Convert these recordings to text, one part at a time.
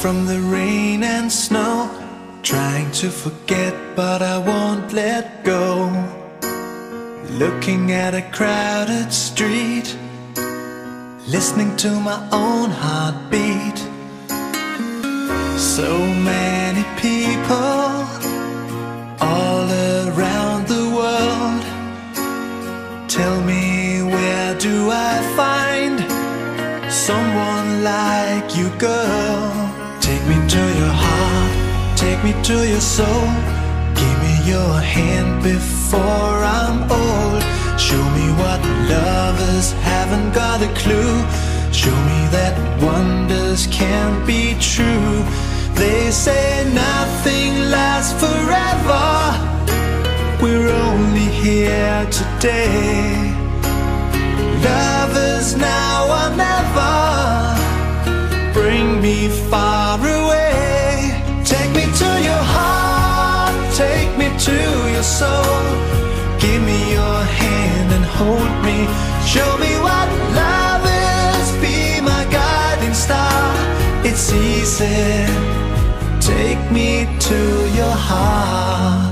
from the rain and snow, trying to forget but I won't let go. Looking at a crowded street, listening to my own heartbeat. So many people all around the world. Tell me, where do I find someone like you, girl? Take me to your heart, take me to your soul. Give me your hand before I'm old. Show me what lovers haven't got a clue. Show me that wonders can't be true. They say nothing lasts forever. We're only here today. Lovers now or never. Bring me far away. Take me to your heart, take me to your soul. Give me your hand and hold me. Show me what love is, be my guiding star. It's easy, take me to your heart.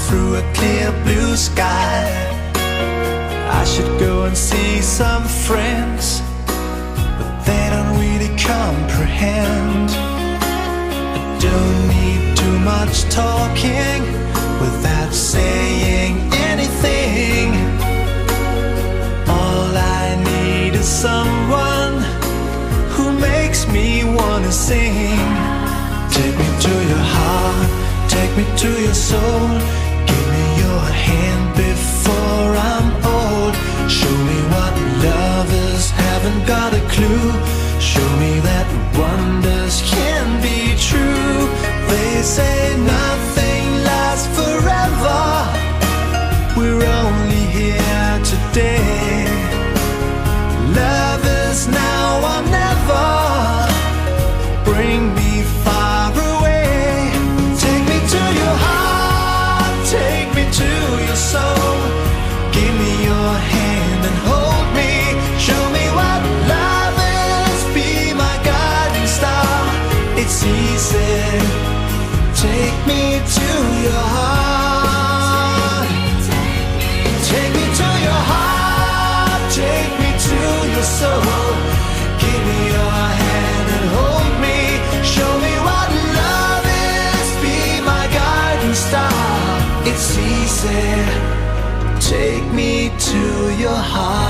Through a clear blue sky, I should go and see some friends, but they don't really comprehend. I don't need too much talking without saying anything. All I need is someone who makes me wanna sing. Take me to your heart, take me to your soul. Give me your hand before I'm old. Show me what lovers haven't got a clue. Show me that wonders can be true. They say nothing lasts forever. We're only here today. Lovers now or never. Bring me far away. Take me to your heart, take me to your soul. Give me your hand and hold me. Show me what love is, be my guiding star. It's easy, take me to your heart. Take me to your heart, take me to your soul. Give me your hand and hold me. Show me what love is, be my guiding star. It's easy, take me to your heart.